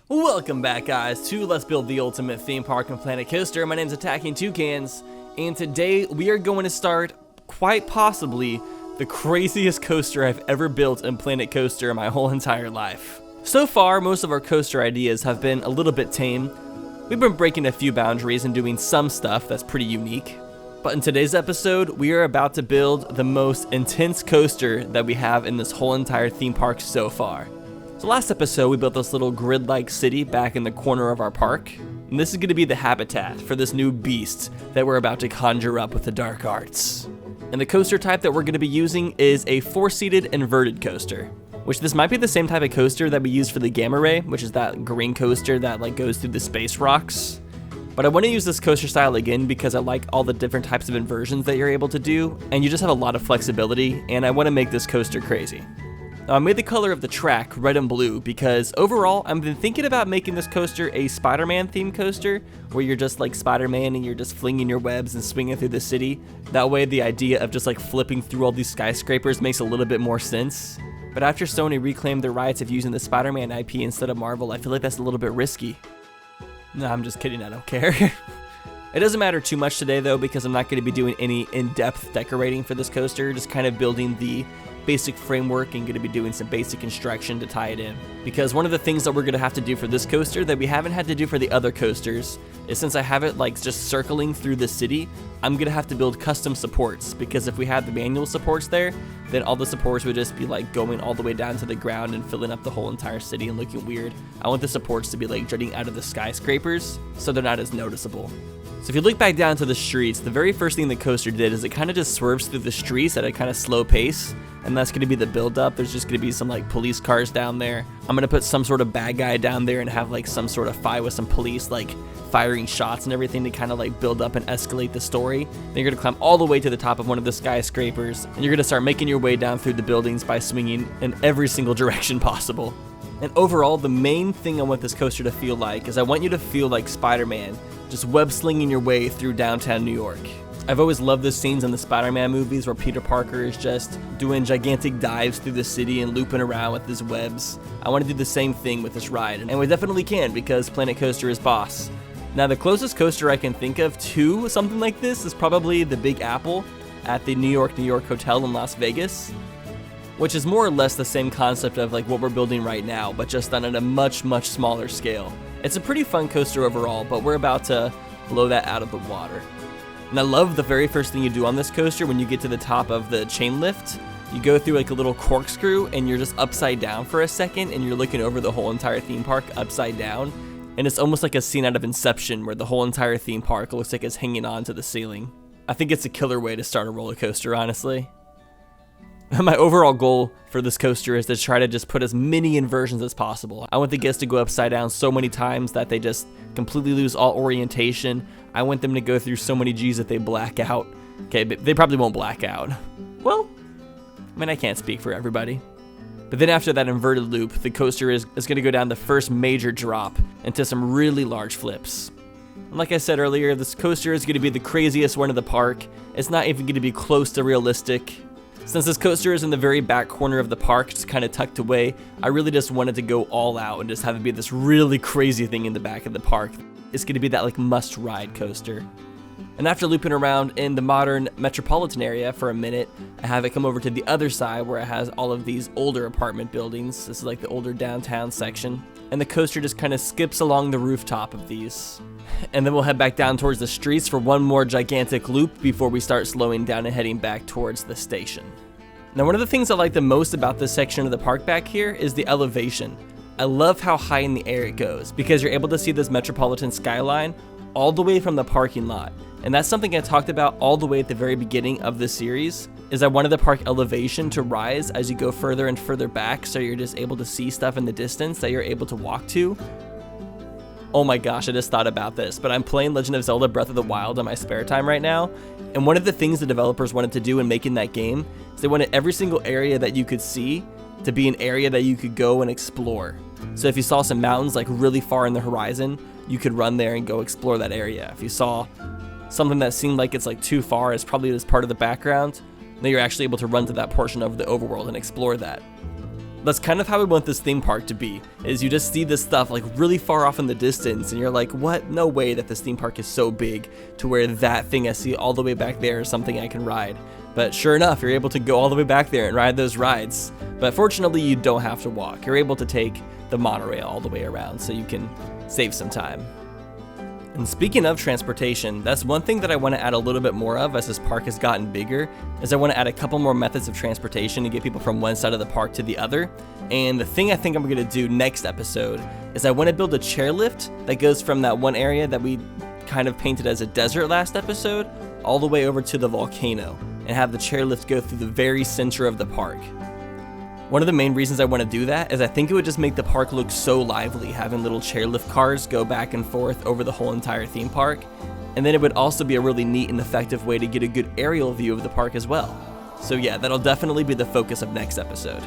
Welcome back, guys, to Let's Build the Ultimate Theme Park on Planet Coaster. My name's Attacking Toucans, and today we are going to start, quite possibly, the craziest coaster I've ever built in Planet Coaster in my whole entire life. So far, most of our coaster ideas have been a little bit tame. We've been breaking a few boundaries and doing some stuff that's pretty unique. But in today's episode, we are about to build the most intense coaster that we have in this whole entire theme park so far. So last episode, we built this little grid-like city back in the corner of our park. And this is going to be the habitat for this new beast that we're about to conjure up with the dark arts. And the coaster type that we're going to be using is a 4-seated inverted coaster. Which this might be the same type of coaster that we used for the Gamma Ray, which is that green coaster that goes through the space rocks. But I want to use this coaster style again because I like all the different types of inversions that you're able to do, and you just have a lot of flexibility, and I want to make this coaster crazy. Now, I made the color of the track red and blue because overall, I've been thinking about making this coaster a Spider-Man themed coaster, where you're just like Spider-Man and you're just flinging your webs and swinging through the city. That way, the idea of just flipping through all these skyscrapers makes a little bit more sense. But after Sony reclaimed the rights of using the Spider-Man IP instead of Marvel, I feel like that's a little bit risky. No, I'm just kidding, I don't care. It doesn't matter too much today though, because I'm not going to be doing any in-depth decorating for this coaster, just kind of building the basic framework and going to be doing some basic construction to tie it in. Because one of the things that we're going to have to do for this coaster that we haven't had to do for the other coasters is, since I have it just circling through the city, I'm going to have to build custom supports, because if we had the manual supports there, then all the supports would just be going all the way down to the ground and filling up the whole entire city and looking weird. I want the supports to be jutting out of the skyscrapers so they're not as noticeable. So if you look back down to the streets, the very first thing the coaster did is it kind of just swerves through the streets at a kind of slow pace, and that's going to be the build-up. There's just going to be some police cars down there. I'm going to put some sort of bad guy down there and have some sort of fight with some police firing shots and everything to kind of build up and escalate the story. Then you're going to climb all the way to the top of one of the skyscrapers, and you're going to start making your way down through the buildings by swinging in every single direction possible. And overall, the main thing I want this coaster to feel like is I want you to feel like Spider-Man, just web-slinging your way through downtown New York. I've always loved the scenes in the Spider-Man movies where Peter Parker is just doing gigantic dives through the city and looping around with his webs. I want to do the same thing with this ride, and we definitely can because Planet Coaster is boss. Now, the closest coaster I can think of to something like this is probably the Big Apple at the New York Hotel in Las Vegas, which is more or less the same concept of what we're building right now, but just done at a much, much smaller scale. It's a pretty fun coaster overall, but we're about to blow that out of the water. And I love the very first thing you do on this coaster when you get to the top of the chain lift. You go through a little corkscrew and you're just upside down for a second and you're looking over the whole entire theme park upside down. And it's almost like a scene out of Inception where the whole entire theme park looks like it's hanging on to the ceiling. I think it's a killer way to start a roller coaster, honestly. My overall goal for this coaster is to try to just put as many inversions as possible. I want the guests to go upside down so many times that they just completely lose all orientation. I want them to go through so many G's that they black out. Okay, but they probably won't black out. Well, I mean, I can't speak for everybody. But then after that inverted loop, the coaster is going to go down the first major drop into some really large flips. And like I said earlier, this coaster is going to be the craziest one in the park. It's not even going to be close to realistic. Since this coaster is in the very back corner of the park, just kind of tucked away, I really just wanted to go all out and just have it be this really crazy thing in the back of the park. It's going to be that must-ride coaster. And after looping around in the modern metropolitan area for a minute, I have it come over to the other side where it has all of these older apartment buildings. This is the older downtown section. And the coaster just kind of skips along the rooftop of these. And then we'll head back down towards the streets for one more gigantic loop before we start slowing down and heading back towards the station. Now, one of the things I like the most about this section of the park back here is the elevation. I love how high in the air it goes because you're able to see this metropolitan skyline all the way from the parking lot. And that's something I talked about all the way at the very beginning of this series, is I wanted the park elevation to rise as you go further and further back, so you're just able to see stuff in the distance that you're able to walk to. Oh my gosh, I just thought about this, but I'm playing Legend of Zelda Breath of the Wild in my spare time right now, and one of the things the developers wanted to do in making that game is they wanted every single area that you could see to be an area that you could go and explore. So if you saw some mountains really far in the horizon, you could run there and go explore that area. If you saw something that seemed like it's too far, it's probably just part of the background, then you're actually able to run to that portion of the overworld and explore that. That's kind of how we want this theme park to be, is you just see this stuff like really far off in the distance and you're like, what? No way that this theme park is so big to where that thing I see all the way back there is something I can ride. But sure enough, you're able to go all the way back there and ride those rides. But fortunately, you don't have to walk. You're able to take the monorail all the way around so you can save some time. And speaking of transportation, that's one thing that I want to add a little bit more of as this park has gotten bigger, is I want to add a couple more methods of transportation to get people from one side of the park to the other. And the thing I think I'm going to do next episode is I want to build a chairlift that goes from that one area that we kind of painted as a desert last episode all the way over to the volcano and have the chairlift go through the very center of the park. One of the main reasons I want to do that is I think it would just make the park look so lively, having little chairlift cars go back and forth over the whole entire theme park. And then it would also be a really neat and effective way to get a good aerial view of the park as well. So yeah, that'll definitely be the focus of next episode.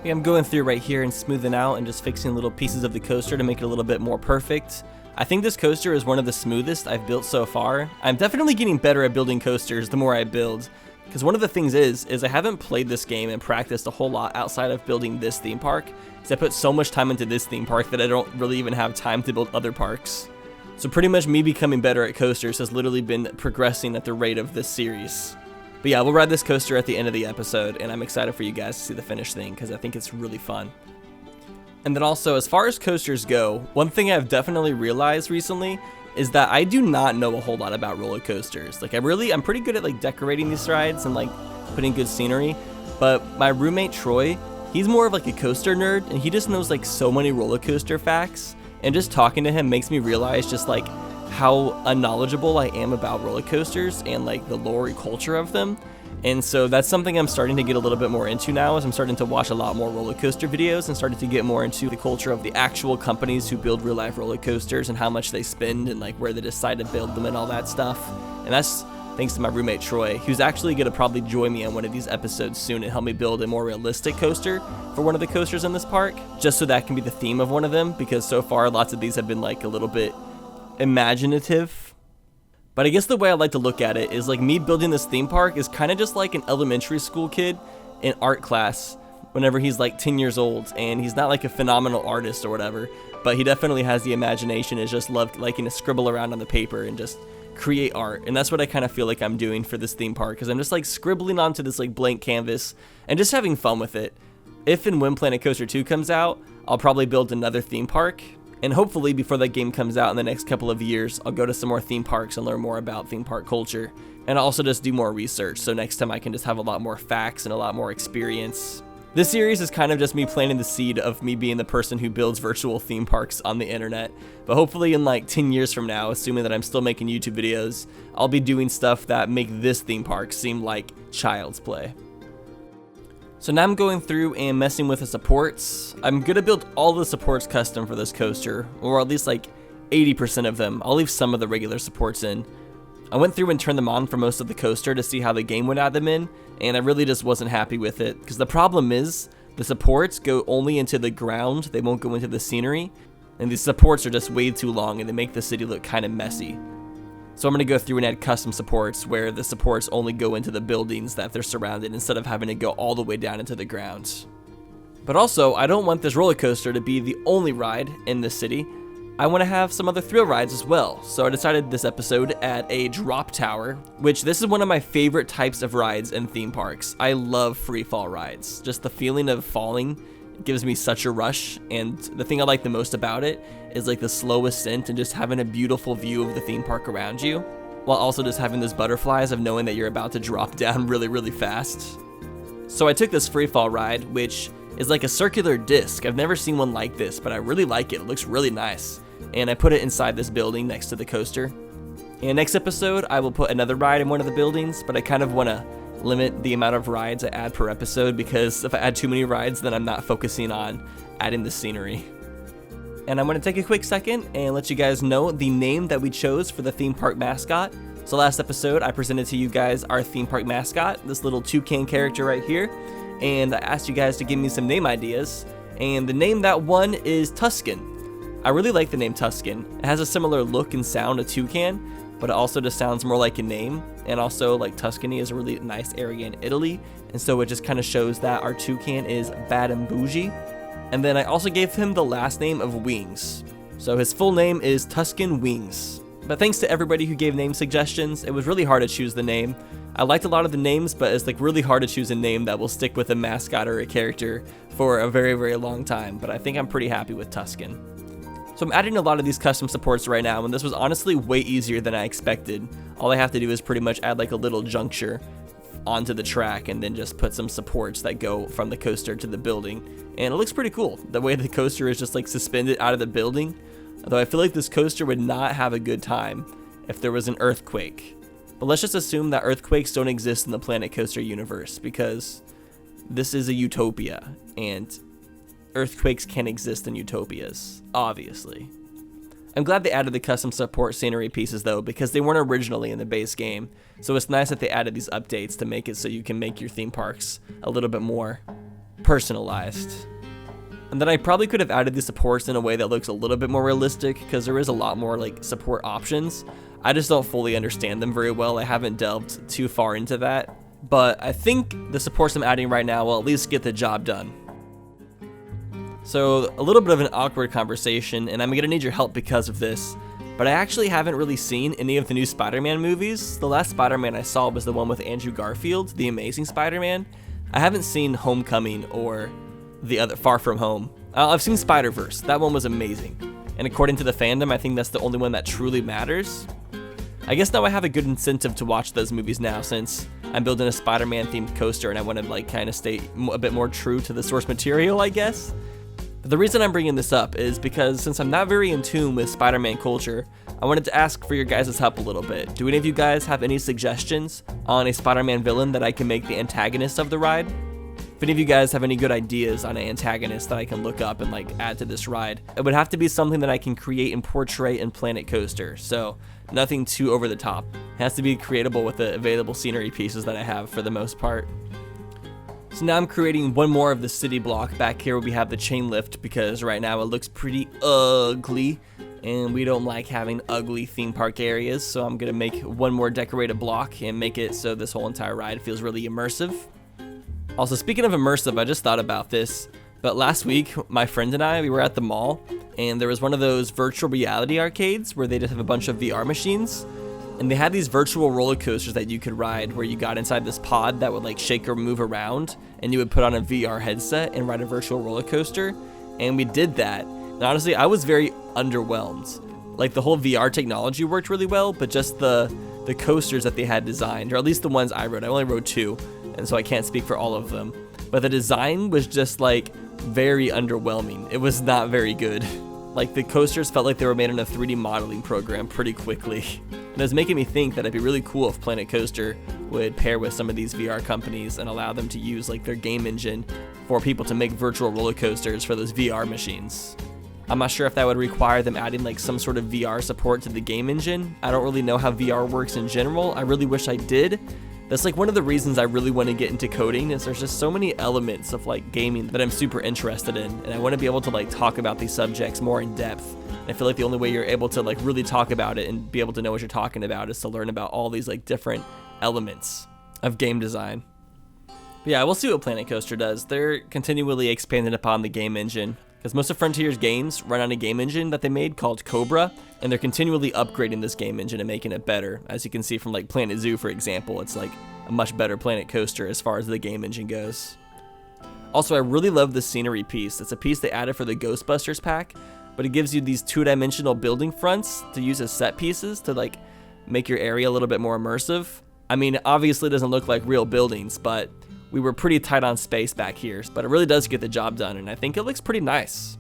Yeah, I'm going through right here and smoothing out and just fixing little pieces of the coaster to make it a little bit more perfect. I think this coaster is one of the smoothest I've built so far. I'm definitely getting better at building coasters the more I build. Because one of the things is I haven't played this game and practiced a whole lot outside of building this theme park, because I put so much time into this theme park that I don't really even have time to build other parks. So pretty much me becoming better at coasters has literally been progressing at the rate of this series. But yeah, we'll ride this coaster at the end of the episode, and I'm excited for you guys to see the finished thing, because I think it's really fun. And then also, as far as coasters go, one thing I've definitely realized recently is that I do not know a whole lot about roller coasters. Like I'm pretty good at like decorating these rides and like putting good scenery, but my roommate Troy, he's more of like a coaster nerd and he just knows like so many roller coaster facts, and just talking to him makes me realize just like how unknowledgeable I am about roller coasters and like the lore and culture of them. And so that's something I'm starting to get a little bit more into now, as I'm starting to watch a lot more roller coaster videos and starting to get more into the culture of the actual companies who build real life roller coasters and how much they spend and like where they decide to build them and all that stuff. And that's thanks to my roommate Troy, who's actually going to probably join me on one of these episodes soon and help me build a more realistic coaster for one of the coasters in this park, just so that can be the theme of one of them, because so far lots of these have been like a little bit imaginative. But I guess the way I like to look at it is like me building this theme park is kind of just like an elementary school kid in art class whenever he's like 10 years old, and he's not like a phenomenal artist or whatever, but he definitely has the imagination and just loved liking to scribble around on the paper and just create art. And that's what I kind of feel like I'm doing for this theme park, because I'm just like scribbling onto this like blank canvas and just having fun with it. If and when Planet Coaster 2 comes out, I'll probably build another theme park. And hopefully before that game comes out in the next couple of years, I'll go to some more theme parks and learn more about theme park culture. And I'll also just do more research, so next time I can just have a lot more facts and a lot more experience. This series is kind of just me planting the seed of me being the person who builds virtual theme parks on the internet. But hopefully in like 10 years from now, assuming that I'm still making YouTube videos, I'll be doing stuff that make this theme park seem like child's play. So now I'm going through and messing with the supports. I'm gonna build all the supports custom for this coaster, or at least like 80% of them. I'll leave some of the regular supports in. I went through and turned them on for most of the coaster to see how the game would add them in, and I really just wasn't happy with it, because the problem is the supports go only into the ground, they won't go into the scenery, and these supports are just way too long and they make the city look kind of messy. So I'm going to go through and add custom supports where the supports only go into the buildings that they're surrounded instead of having to go all the way down into the ground. But also, I don't want this roller coaster to be the only ride in this city. I want to have some other thrill rides as well. So I decided this episode to add a drop tower, which this is one of my favorite types of rides in theme parks. I love freefall rides. Just the feeling of falling gives me such a rush, and the thing I like the most about it is like the slow ascent and just having a beautiful view of the theme park around you, while also just having those butterflies of knowing that you're about to drop down really fast. So I took this freefall ride, which is like a circular disc. I've never seen one like this, but I really like it. It looks really nice. And I put it inside this building next to the coaster. In next episode, I will put another ride in one of the buildings, but I kind of want to limit the amount of rides I add per episode, because if I add too many rides, then I'm not focusing on adding the scenery. And I'm going to take a quick second and let you guys know the name that we chose for the theme park mascot. So last episode, I presented to you guys our theme park mascot, this little toucan character right here, and I asked you guys to give me some name ideas, and the name that won is Tuscan. I really like the name Tuscan. It has a similar look and sound to toucan, but it also just sounds more like a name, and also like Tuscany is a really nice area in Italy, and so it just kind of shows that our toucan is bad and bougie. And then I also gave him the last name of Wings, so his full name is Tuscan Wings. But thanks to everybody who gave name suggestions. It was really hard to choose the name. I liked a lot of the names, but it's like really hard to choose a name that will stick with a mascot or a character for a very, very long time. But I think I'm pretty happy with Tuscan. So I'm adding a lot of these custom supports right now, and this was honestly way easier than I expected. All I have to do is pretty much add like a little juncture onto the track and then just put some supports that go from the coaster to the building. And it looks pretty cool. The way the coaster is just like suspended out of the building. Although I feel like this coaster would not have a good time if there was an earthquake. But let's just assume that earthquakes don't exist in the Planet Coaster universe, because this is a utopia, and earthquakes can exist in utopias, obviously. I'm glad they added the custom support scenery pieces though, because they weren't originally in the base game. So it's nice that they added these updates to make it so you can make your theme parks a little bit more personalized. And then I probably could have added the supports in a way that looks a little bit more realistic, because there is a lot more like support options. I just don't fully understand them very well. I haven't delved too far into that. But I think the supports I'm adding right now will at least get the job done. So a little bit of an awkward conversation, and I'm gonna need your help because of this. But I actually haven't really seen any of the new Spider-Man movies. The last Spider-Man I saw was the one with Andrew Garfield, The Amazing Spider-Man. I haven't seen Homecoming or the other Far From Home. I've seen Spider-Verse. That one was amazing. And according to the fandom, I think that's the only one that truly matters. I guess now I have a good incentive to watch those movies now, since I'm building a Spider-Man themed coaster and I want to like kind of stay a bit more true to the source material, I guess. But the reason I'm bringing this up is because since I'm not very in tune with Spider-Man culture, I wanted to ask for your guys' help a little bit. Do any of you guys have any suggestions on a Spider-Man villain that I can make the antagonist of the ride? If any of you guys have any good ideas on an antagonist that I can look up and like add to this ride, it would have to be something that I can create and portray in Planet Coaster, so nothing too over the top. It has to be creatable with the available scenery pieces that I have for the most part. So now I'm creating one more of the city block back here where we have the chain lift, because right now it looks pretty ugly and we don't like having ugly theme park areas, so I'm gonna make one more decorated block and make it so this whole entire ride feels really immersive. Also, speaking of immersive, I just thought about this, but last week, my friend and I, we were at the mall, and there was one of those virtual reality arcades where they just have a bunch of VR machines, and they had these virtual roller coasters that you could ride where you got inside this pod that would like shake or move around, and you would put on a VR headset and ride a virtual roller coaster, and we did that. And honestly, I was very underwhelmed. Like, the whole VR technology worked really well, but just the coasters that they had designed, or at least the ones I rode, I only rode 2, and so I can't speak for all of them, but the design was just like very underwhelming. It was not very good. Like, the coasters felt like they were made in a 3D modeling program pretty quickly. And it was making me think that it'd be really cool if Planet Coaster would pair with some of these VR companies and allow them to use like their game engine for people to make virtual roller coasters for those VR machines. I'm not sure if that would require them adding like some sort of VR support to the game engine. I don't really know how VR works in general. I really wish I did. That's like one of the reasons I really want to get into coding, is there's just so many elements of like gaming that I'm super interested in, and I want to be able to like talk about these subjects more in depth. And I feel like the only way you're able to like really talk about it and be able to know what you're talking about is to learn about all these like different elements of game design. But yeah, we'll see what Planet Coaster does. They're continually expanding upon the game engine, because most of Frontier's games run on a game engine that they made called Cobra, and they're continually upgrading this game engine and making it better. As you can see from like Planet Zoo, for example, it's like a much better Planet Coaster as far as the game engine goes. Also, I really love the scenery piece. It's a piece they added for the Ghostbusters pack, but it gives you these 2-dimensional building fronts to use as set pieces to like make your area a little bit more immersive. I mean, obviously it doesn't look like real buildings, but we were pretty tight on space back here, but it really does get the job done, and I think it looks pretty nice.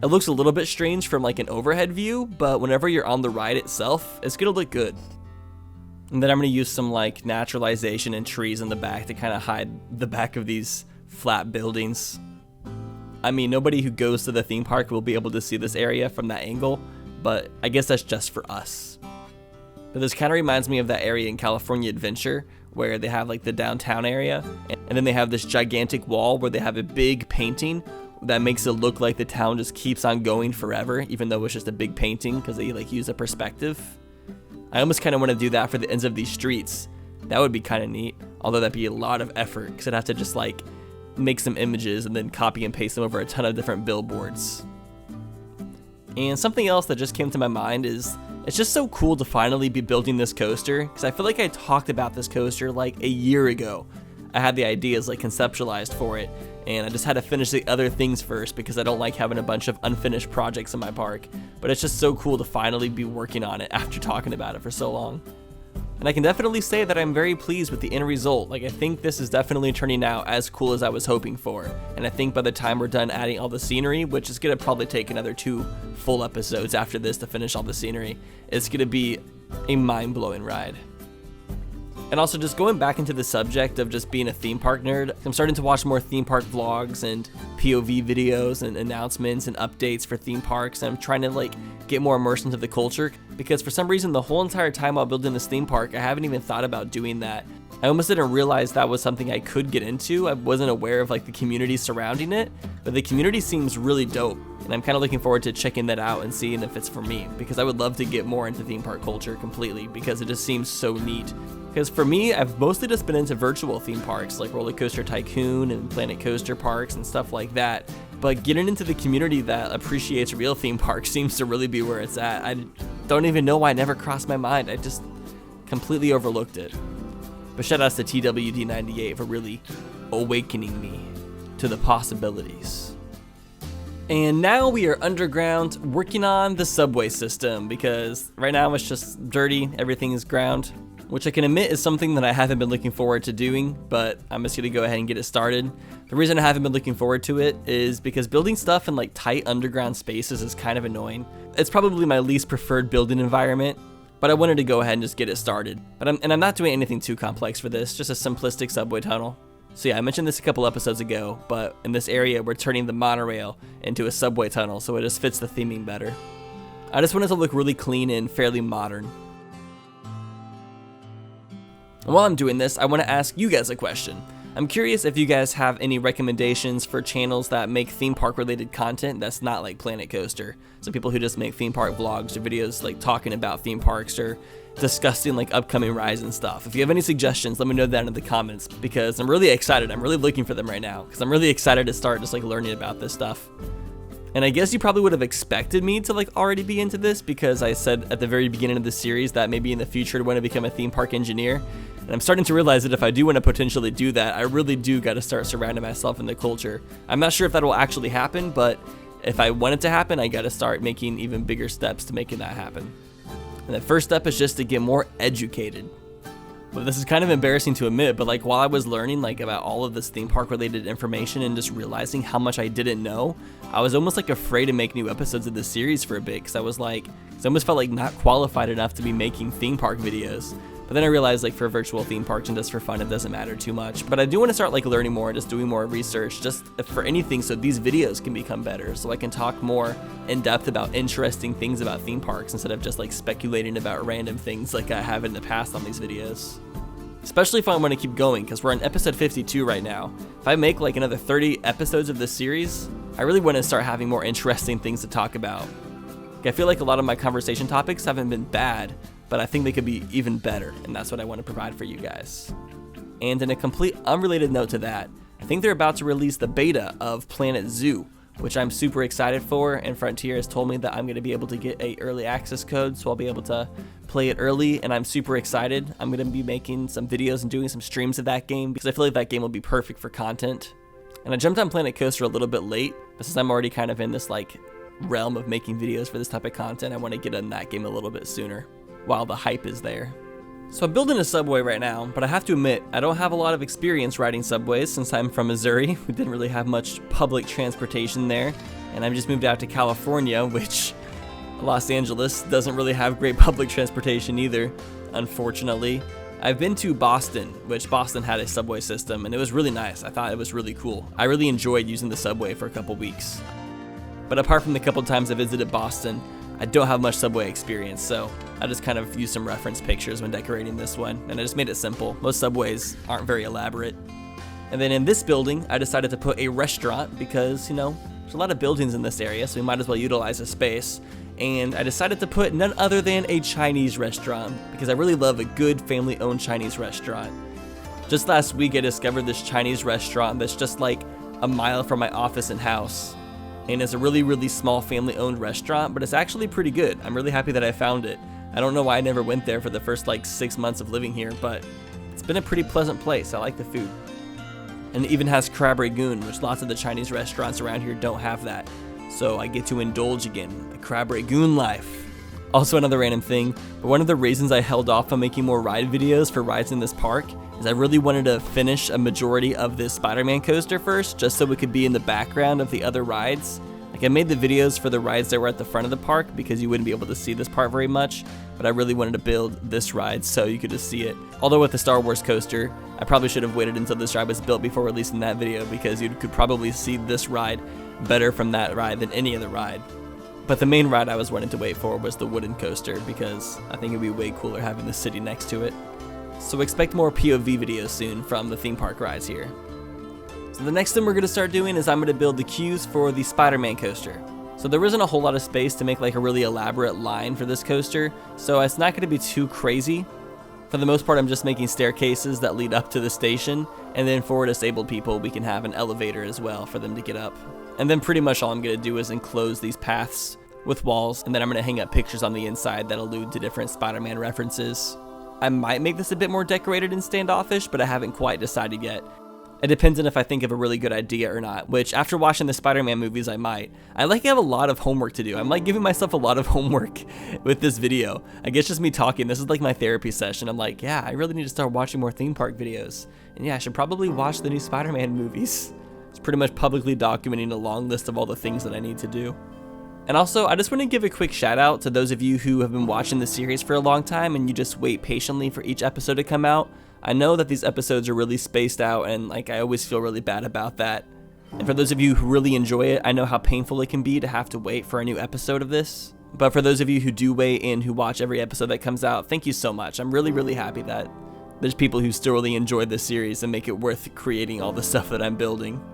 It looks a little bit strange from like an overhead view, but whenever you're on the ride itself, it's gonna look good. And then I'm gonna use some like naturalization and trees in the back to kind of hide the back of these flat buildings. I mean, nobody who goes to the theme park will be able to see this area from that angle, but I guess that's just for us. But this kind of reminds me of that area in California Adventure where they have like the downtown area, and then they have this gigantic wall where they have a big painting that makes it look like the town just keeps on going forever, even though it's just a big painting because they like use a perspective. I almost kind of want to do that for the ends of these streets. That would be kind of neat, although that'd be a lot of effort because I'd have to just like make some images and then copy and paste them over a ton of different billboards. And something else that just came to my mind is it's just so cool to finally be building this coaster, because I feel like I talked about this coaster like a year ago. I had the ideas like conceptualized for it, and I just had to finish the other things first because I don't like having a bunch of unfinished projects in my park. But it's just so cool to finally be working on it after talking about it for so long. And I can definitely say that I'm very pleased with the end result. Like, I think this is definitely turning out as cool as I was hoping for. And I think by the time we're done adding all the scenery, which is gonna probably take another 2 full episodes after this to finish all the scenery, it's gonna be a mind-blowing ride. And also, just going back into the subject of just being a theme park nerd, I'm starting to watch more theme park vlogs and POV videos and announcements and updates for theme parks, and I'm trying to like get more immersed into the culture, because for some reason the whole entire time while building this theme park, I haven't even thought about doing that. I almost didn't realize that was something I could get into. I wasn't aware of like the community surrounding it, but the community seems really dope, and I'm kind of looking forward to checking that out and seeing if it's for me, because I would love to get more into theme park culture completely, because it just seems so neat. Because for me, I've mostly just been into virtual theme parks like Roller Coaster Tycoon and Planet Coaster parks and stuff like that. But getting into the community that appreciates real theme parks seems to really be where it's at. I don't even know why it never crossed my mind. I just completely overlooked it. But shout outs to TWD98 for really awakening me to the possibilities. And now we are underground working on the subway system, because right now it's just dirty, everything is ground. Which I can admit is something that I haven't been looking forward to doing, but I'm just gonna go ahead and get it started. The reason I haven't been looking forward to it is because building stuff in like tight underground spaces is kind of annoying. It's probably my least preferred building environment, but I wanted to go ahead and just get it started. I'm not doing anything too complex for this, just a simplistic subway tunnel. So yeah, I mentioned this a couple episodes ago, but in this area we're turning the monorail into a subway tunnel, so it just fits the theming better. I just want it to look really clean and fairly modern. And while I'm doing this, I want to ask you guys a question. I'm curious if you guys have any recommendations for channels that make theme park related content that's not like Planet Coaster. So people who just make theme park vlogs or videos like talking about theme parks or discussing like upcoming rides and stuff. If you have any suggestions, let me know that in the comments, because I'm really excited. I'm really looking for them right now, because I'm really excited to start just like learning about this stuff. And I guess you probably would have expected me to like already be into this, because I said at the very beginning of the series that maybe in the future I'd want to become a theme park engineer. And I'm starting to realize that if I do want to potentially do that, I really do got to start surrounding myself in the culture. I'm not sure if that will actually happen, but if I want it to happen, I got to start making even bigger steps to making that happen. And the first step is just to get more educated. But this is kind of embarrassing to admit, but like while I was learning like about all of this theme park related information and just realizing how much I didn't know, I was almost like afraid to make new episodes of this series for a bit, because I almost felt like not qualified enough to be making theme park videos. But then I realized like for virtual theme parks and just for fun, it doesn't matter too much. But I do want to start like learning more, just doing more research, just for anything, so these videos can become better, so I can talk more in depth about interesting things about theme parks instead of just like speculating about random things like I have in the past on these videos. Especially if I want to keep going, because we're on episode 52 right now. If I make like another 30 episodes of this series, I really want to start having more interesting things to talk about. I feel like a lot of my conversation topics haven't been bad, but I think they could be even better, and that's what I want to provide for you guys. And in a complete unrelated note to that, I think they're about to release the beta of Planet Zoo, which I'm super excited for, and Frontier has told me that I'm going to be able to get a early access code, so I'll be able to play it early, and I'm super excited. I'm going to be making some videos and doing some streams of that game, because I feel like that game will be perfect for content. And I jumped on Planet Coaster a little bit late, but since I'm already kind of in this like realm of making videos for this type of content, I want to get in that game a little bit sooner, while the hype is there. So I'm building a subway right now, but I have to admit, I don't have a lot of experience riding subways since I'm from Missouri. We didn't really have much public transportation there, and I've just moved out to California, which Los Angeles doesn't really have great public transportation either, unfortunately. I've been to Boston, which Boston had a subway system, and it was really nice. I thought it was really cool. I really enjoyed using the subway for a couple weeks. But apart from the couple times I visited Boston, I don't have much subway experience, so I just kind of used some reference pictures when decorating this one, and I just made it simple. Most subways aren't very elaborate. And then in this building, I decided to put a restaurant because, you know, there's a lot of buildings in this area, so we might as well utilize the space. and I decided to put none other than a Chinese restaurant because I really love a good family-owned Chinese restaurant. Just last week I discovered this Chinese restaurant that's just like a mile from my office and house, and it's a really small family-owned restaurant, but it's actually pretty good. I'm really happy that I found it. I don't know why I never went there for the first like 6 months of living here, but it's been a pretty pleasant place. I like the food. And it even has crab ragoon, which lots of the Chinese restaurants around here don't have that. So I get to indulge again, the crab ragoon life. Also another random thing, but one of the reasons I held off on making more ride videos for rides in this park is I really wanted to finish a majority of this Spiderman coaster first, just so it could be in the background of the other rides. Like I made the videos for the rides that were at the front of the park because you wouldn't be able to see this part very much, but I really wanted to build this ride so you could just see it. Although with the Star Wars coaster, I probably should have waited until this ride was built before releasing that video because you could probably see this ride better from that ride than any other ride. But the main ride I was wanting to wait for was the wooden coaster because I think it'd be way cooler having the city next to it. So expect more POV videos soon from the theme park rides here. So the next thing we're going to start doing is I'm going to build the queues for the Spider-Man coaster. So there isn't a whole lot of space to make like a really elaborate line for this coaster, so it's not going to be too crazy. For the most part, I'm just making staircases that lead up to the station, and then for disabled people, we can have an elevator as well for them to get up. And then pretty much all I'm going to do is enclose these paths with walls, and then I'm going to hang up pictures on the inside that allude to different Spider-Man references. I might make this a bit more decorated and standoffish, but I haven't quite decided yet. It depends on if I think of a really good idea or not, which after watching the Spider-Man movies I might. I like have a lot of homework to do. I'm like giving myself a lot of homework with this video. I guess just me talking, this is like my therapy session. I'm like, yeah, I really need to start watching more theme park videos. And yeah, I should probably watch the new Spider-Man movies. It's pretty much publicly documenting a long list of all the things that I need to do. And also, I just want to give a quick shout out to those of you who have been watching the series for a long time and you just wait patiently for each episode to come out. I know that these episodes are really spaced out and like I always feel really bad about that. And for those of you who really enjoy it, I know how painful it can be to have to wait for a new episode of this. But for those of you who do wait and who watch every episode that comes out, thank you so much. I'm really happy that there's people who still really enjoy this series and make it worth creating all the stuff that I'm building.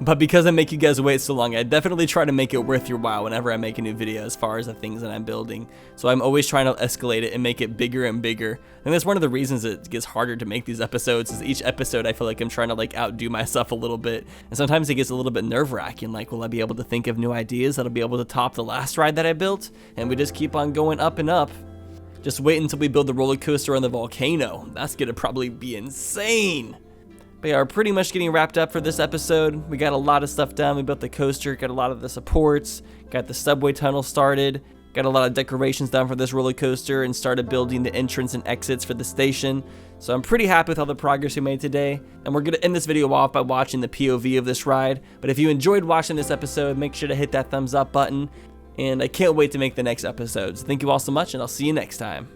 But because I make you guys wait so long, I definitely try to make it worth your while whenever I make a new video as far as the things that I'm building. So I'm always trying to escalate it and make it bigger and bigger. And that's one of the reasons it gets harder to make these episodes is each episode I feel like I'm trying to like outdo myself a little bit. And sometimes it gets a little bit nerve-wracking, like will I be able to think of new ideas that'll be able to top the last ride that I built? And we just keep on going up and up. Just wait until we build the roller coaster on the volcano. That's gonna probably be insane. But yeah, we're pretty much getting wrapped up for this episode. We got a lot of stuff done. We built the coaster, got a lot of the supports, got the subway tunnel started, got a lot of decorations done for this roller coaster, and started building the entrance and exits for the station. So I'm pretty happy with all the progress we made today. And we're going to end this video off by watching the POV of this ride. But if you enjoyed watching this episode, make sure to hit that thumbs up button. And I can't wait to make the next episodes. Thank you all so much, and I'll see you next time.